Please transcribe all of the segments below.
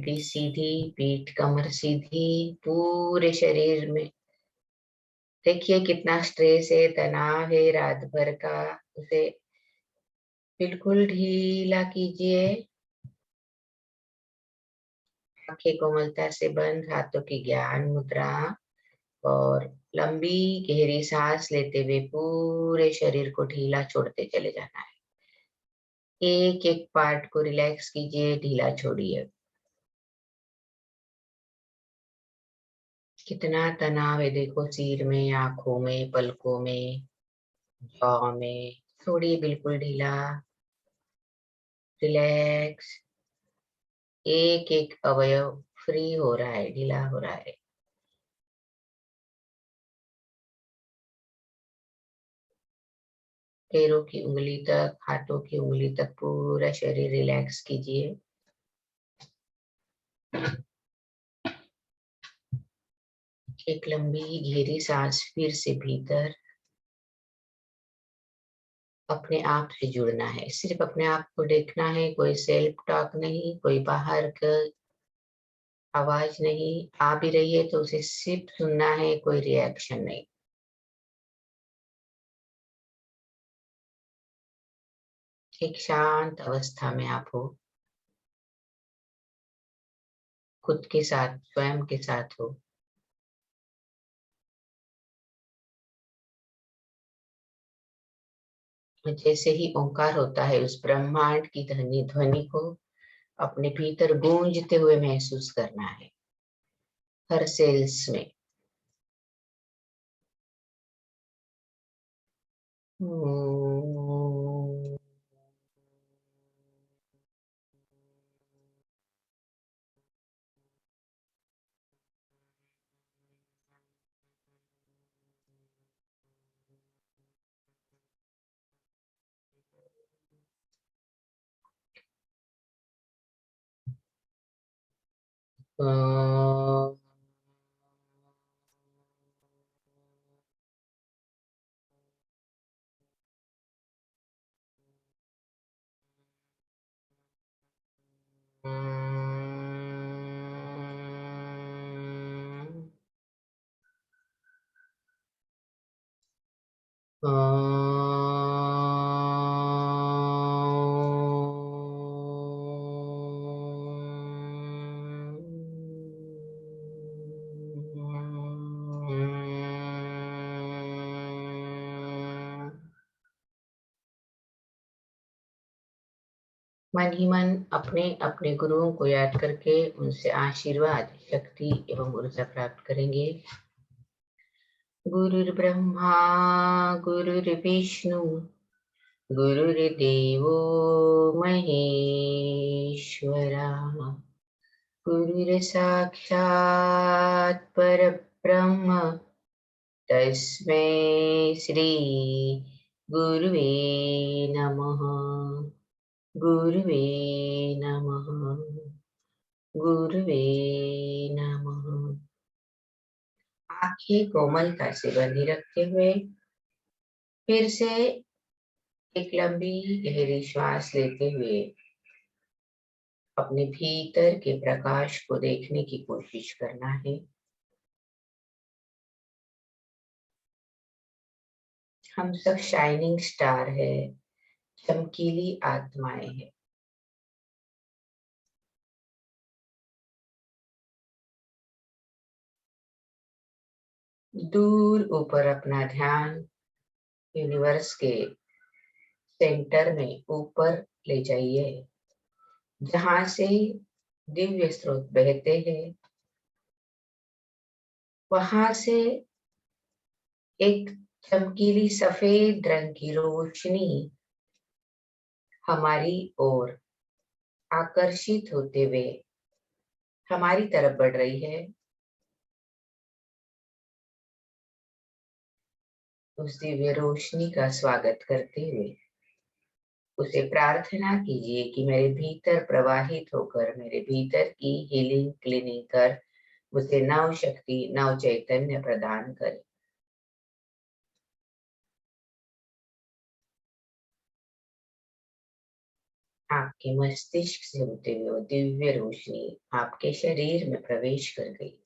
हड्डी सीधी, पीठ कमर सीधी, पूरे शरीर में देखिए कितना स्ट्रेस है, तनाव है रात भर का, उसे बिल्कुल ढीला कीजिए। आंखें कोमलता से बंद, हाथों की ज्ञान मुद्रा, और लंबी गहरी सांस लेते हुए पूरे शरीर को ढीला छोड़ते चले जाना है। एक एक पार्ट को रिलैक्स कीजिए, ढीला छोड़िए। कितना तनाव है देखो, सिर में, आंखों में, पलकों में, जॉ में। छोड़िए बिल्कुल ढीला, रिलैक्स। एक एक अवयव फ्री हो रहा है, ढीला हो रहा है। पैरों की उंगली तक, हाथों की उंगली तक पूरा शरीर रिलैक्स कीजिए। एक लंबी गहरी सांस फिर से भीतर। अपने आप से जुड़ना है, सिर्फ अपने आप को देखना है, कोई सेल्फ टॉक नहीं, कोई बाहर का आवाज नहीं। आ भी रही है तो उसे सिर्फ सुनना है, कोई रिएक्शन नहीं। एक शांत अवस्था में आप हो, खुद के साथ, स्वयं के साथ हो। जैसे ही ओंकार होता है, उस ब्रह्मांड की ध्वनि ध्वनि को अपने भीतर गूंजते हुए महसूस करना है, हर सेल्स में। मन ही मन अपने अपने गुरुओं को याद करके उनसे आशीर्वाद, शक्ति एवं ऊर्जा प्राप्त करेंगे। गुरुर्ब्रह्मा गुरुर्विष्णु गुरुर्देवो महेश्वरा, गुरुर्साक्षात् परब्रह्म, तस्मै श्री गुरुवे नमः। गुरुवे नमः, गुरुवे नमः। आंखें कोमलता से बंदी रखते हुए फिर से एक लंबी गहरी श्वास लेते हुए अपने भीतर के प्रकाश को देखने की कोशिश करना है। हम सब शाइनिंग स्टार है, चमकीली आत्माएं हैं। दूर ऊपर अपना ध्यान यूनिवर्स के सेंटर में ऊपर ले जाइए, जहां से दिव्य स्रोत बहते हैं। वहां से एक चमकीली सफेद रंग की रोशनी हमारी ओर आकर्षित होते हुए हमारी तरफ बढ़ रही है। उस दिव्य रोशनी का स्वागत करते हुए उसे प्रार्थना कीजिए कि मेरे भीतर प्रवाहित होकर मेरे भीतर की हीलिंग क्लीनिंग कर मुझे नव शक्ति, नव चैतन्य प्रदान करे। आपके मस्तिष्क से होते हुए वो दिव्य रोशनी आपके शरीर में प्रवेश कर गई।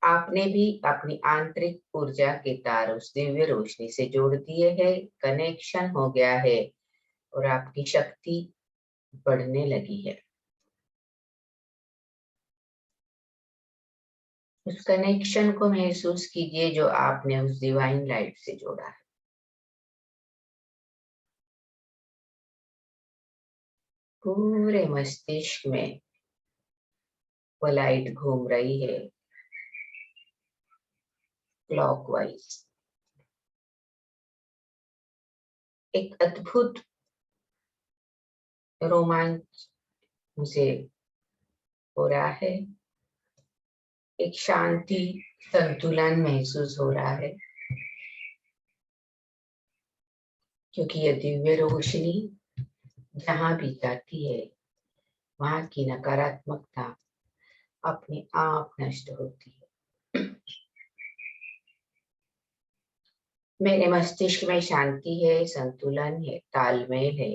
आपने भी अपनी आंतरिक ऊर्जा के तार उस दिव्य रोशनी से जोड़ दिए हैं, कनेक्शन हो गया है और आपकी शक्ति बढ़ने लगी है। उस कनेक्शन को महसूस कीजिए जो आपने उस डिवाइन लाइट से जोड़ा है। पूरे मस्तिष्क में वो लाइट घूम रही है क्लॉकवाइज। एक अद्भुत रोमांच मुझे हो रहा है, एक शांति संतुलन महसूस हो रहा है, क्योंकि यह दिव्य रोशनी जहां भी जाती है वहां की नकारात्मकता अपने आप नष्ट होती है। मेरे मस्तिष्क में शांति है, संतुलन है, तालमेल है।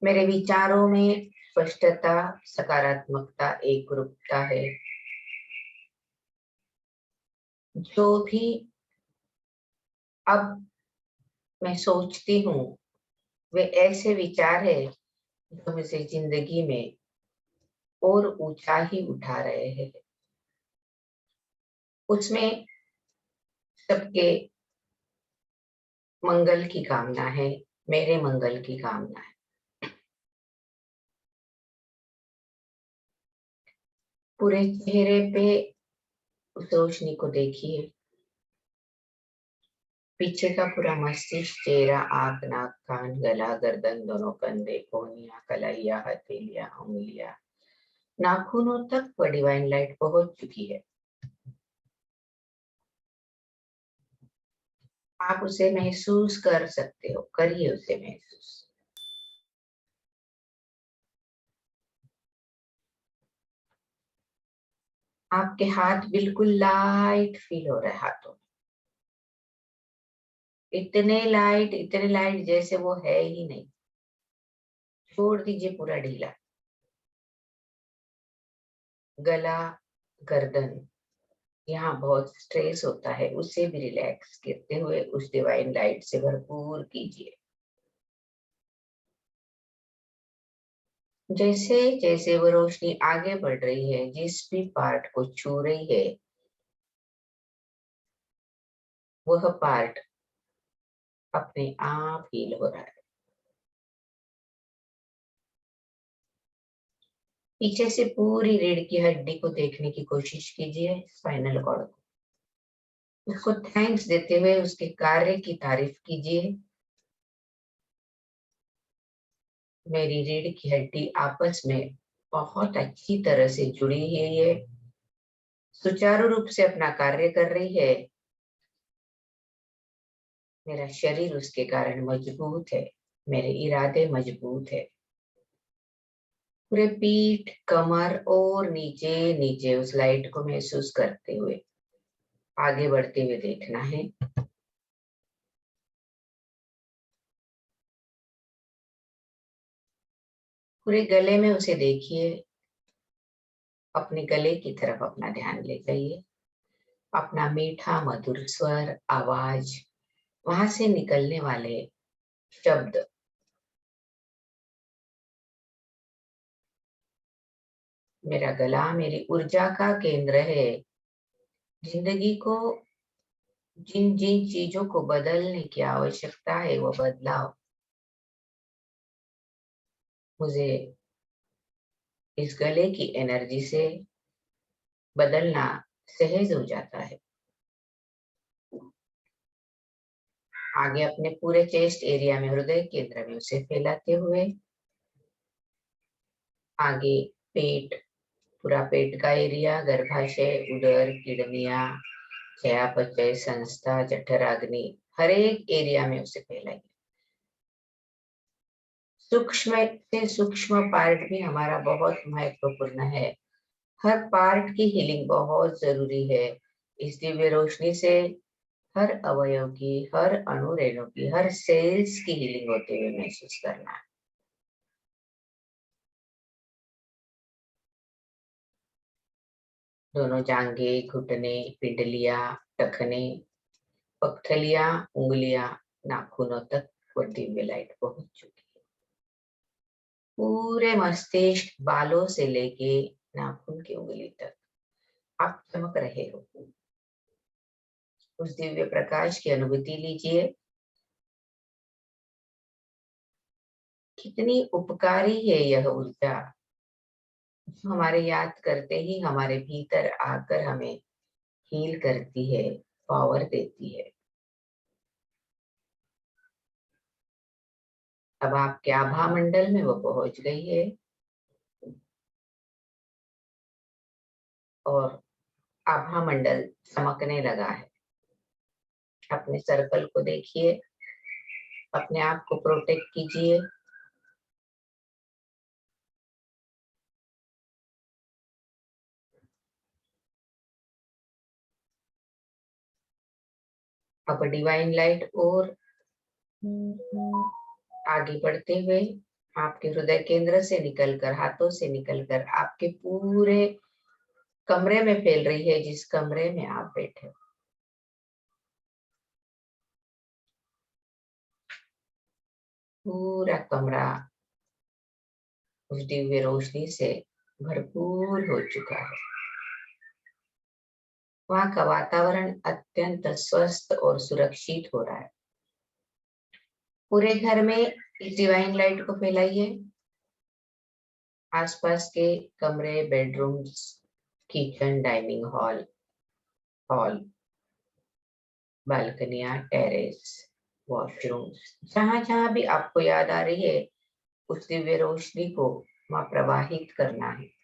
मेरे विचारों में स्पष्टता, सकारात्मकता, एकरूपता है। जो भी अब मैं सोचती हूँ वे ऐसे विचार है जो मुझे जिंदगी में और ऊंचा ही उठा रहे हैं। उसमें सबके मंगल की कामना है, मेरे मंगल की कामना है। पूरे चेहरे पे उस रोशनी को देखिए। पीछे का पूरा मस्तिष्क, चेहरा, आंख, नाक, कान, गला, गर्दन, दोनों कंधे, कोहनियां, कलाइया, हथेलियां, उंगलियां, नाखूनों तक वो डिवाइन लाइट पहुंच चुकी है। आप उसे महसूस कर सकते हो, करिए उसे महसूस। आपके हाथ बिल्कुल लाइट फील हो रहे हैं हाथों में, इतने लाइट जैसे वो है ही नहीं। छोड़ दीजिए पूरा ढीला। गला, गर्दन, यहाँ बहुत स्ट्रेस होता है, उसे भी रिलैक्स करते हुए उस डिवाइन लाइट से भरपूर कीजिए। जैसे जैसे वो रोशनी आगे बढ़ रही है, जिस भी पार्ट को छू रही है, वह पार्ट अपने आप हील हो रहा है। पीछे से पूरी रीढ़ की हड्डी को देखने की कोशिश कीजिए, स्पाइनल कॉर्ड को। उसको थैंक्स देते हुए उसके कार्य की तारीफ कीजिए। मेरी रीढ़ की हड्डी आपस में बहुत अच्छी तरह से जुड़ी है, ये सुचारू रूप से अपना कार्य कर रही है। मेरा शरीर उसके कारण मजबूत है, मेरे इरादे मजबूत है। पूरे पीठ, कमर और नीचे नीचे उस लाइट को महसूस करते हुए आगे बढ़ते हुए देखना है। पूरे गले में उसे देखिए। अपने गले की तरफ अपना ध्यान ले जाइए। अपना मीठा मधुर स्वर, आवाज, वहां से निकलने वाले शब्द। मेरा गला मेरी ऊर्जा का केंद्र है। जिंदगी को जिन जिन चीजों को बदलने की आवश्यकता है, वो बदलाव मुझे इस गले की एनर्जी से बदलना सहज हो जाता है। आगे अपने पूरे चेस्ट एरिया में, हृदय केंद्र में उसे फैलाते हुए आगे पेट, पूरा पेट का एरिया, गर्भाशय, उदर, किडनियां, चयापचय, संस्था, जठराग्नि, हर एक एरिया में उसे फैलाइए। सूक्ष्म से सूक्ष्म पार्ट भी हमारा बहुत महत्वपूर्ण है। हर पार्ट की हीलिंग बहुत जरूरी है। इस दिव्य रोशनी से हर अवयव की, हर अणु रेणु की, हर सेल्स की हीलिंग होते हुए महसूस करना है। दोनों जांघे, घुटने, पिंडलियां, टखने, पगथलियां, उंगलियां, नाखूनों तक वो दिव्य लाइट पहुंच चुकी है। पूरे मस्तिष्क, बालों से लेके नाखून की उंगली तक आप चमक रहे हो। उस दिव्य प्रकाश की अनुभूति लीजिए। कितनी उपकारी है यह ऊर्जा, हमारे याद करते ही हमारे भीतर आकर हमें हील करती है, पावर देती है। अब आपके आभा मंडल में वो पहुंच गई है और आभा मंडल चमकने लगा है। अपने सर्कल को देखिए, अपने आप को प्रोटेक्ट कीजिए। अब डिवाइन लाइट और आगे बढ़ते हुए आपके हृदय केंद्र से निकलकर, हाथों से निकलकर आपके पूरे कमरे में फैल रही है, जिस कमरे में आप बैठे हो। पूरा कमरा उस दिव्य रोशनी से भरपूर हो चुका है। वहां का वातावरण अत्यंत स्वस्थ और सुरक्षित हो रहा है। पूरे घर में इस डिवाइन लाइट को फैलाइए। आसपास के कमरे, बेडरूम्स, किचन, डाइनिंग हॉल, बालकनियां, टेरेस, वॉशरूम्स, जहां जहां भी आपको याद आ रही है, उस दिव्य रोशनी को वहां प्रवाहित करना है।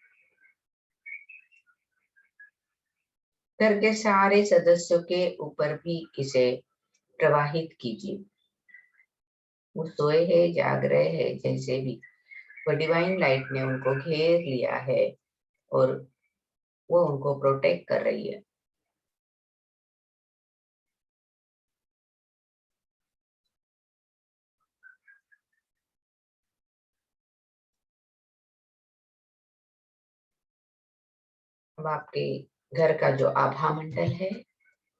घर के सारे सदस्यों के ऊपर भी इसे प्रवाहित कीजिए। वो सोए है, जाग रहे हैं, जैसे भी वो डिवाइन लाइट ने उनको घेर लिया है और वो उनको प्रोटेक्ट कर रही है। अब आपके घर का जो आभा मंडल है,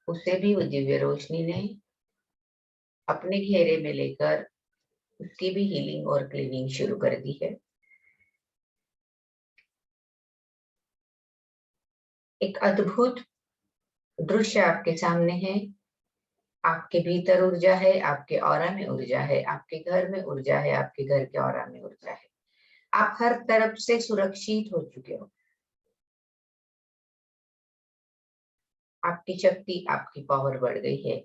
उसे भी वो दिव्य रोशनी ने अपने घेरे में लेकर उसकी भी हीलिंग और क्लीनिंग शुरू कर दी है। एक अद्भुत दृश्य आपके सामने है। आपके भीतर ऊर्जा है, आपके ऑरा में ऊर्जा है, आपके घर में ऊर्जा है, आपके घर के ऑरा में ऊर्जा है। आप हर तरफ से सुरक्षित हो चुके हो। आपकी शक्ति, आपकी पावर बढ़ गई है।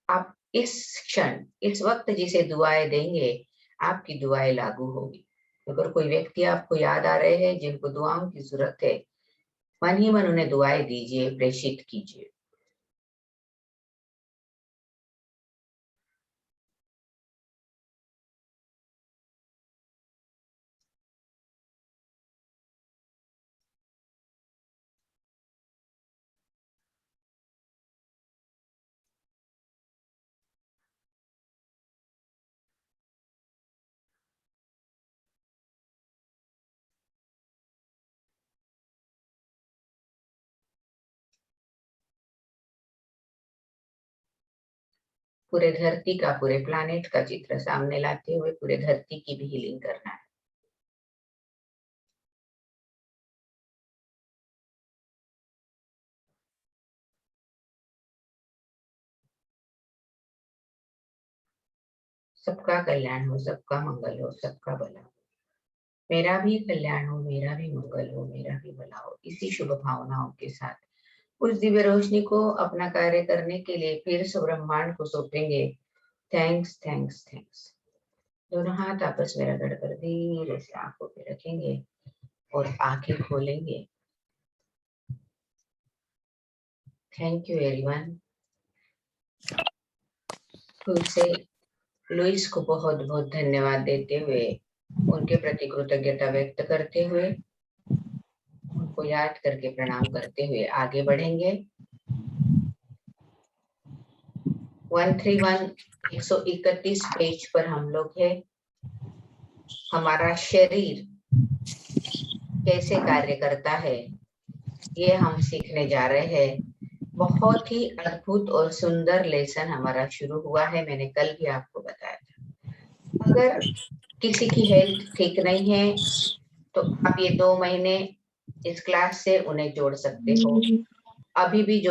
आप इस क्षण, इस वक्त जिसे दुआएं देंगे, आपकी दुआएं लागू होगी। अगर कोई व्यक्ति आपको याद आ रहे हैं जिनको दुआओं की जरूरत है, मन ही मन उन्हें दुआएं दीजिए, प्रेषित कीजिए। पूरे धरती का, पूरे प्लानेट का चित्र सामने लाते हुए पूरे धरती की भी हीलिंग करना है। सबका कल्याण हो, सबका मंगल हो, सबका भला हो। मेरा भी कल्याण हो, मेरा भी मंगल हो, मेरा भी भला हो। इसी शुभ भावनाओं के साथ उस दिव्य रोशनी को अपना कार्य करने के लिए फिर से ब्रह्मांड को सौंपेंगे। Thanks, thanks, thanks. दोनों हाथ आपस में रगड़ कर धीरे से आंखों पे रखेंगे और आंखें खोलेंगे। Thank you everyone. फिर से लुइस को बहुत बहुत धन्यवाद देते हुए, उनके प्रति कृतज्ञता व्यक्त करते हुए, उनको याद करके प्रणाम करते हुए आगे बढ़ेंगे। 131 पेज पर हम लोग हैं। हमारा शरीर कैसे कार्य करता है, ये हम सीखने जा रहे हैं। बहुत ही अद्भुत और सुंदर लेसन हमारा शुरू हुआ है, मैंने कल भी आपको बताया था। अगर किसी की हेल्थ ठीक नहीं है तो आप ये 2 महीने इस क्लास से उन्हें जोड़ सकते हो। अभी भी जो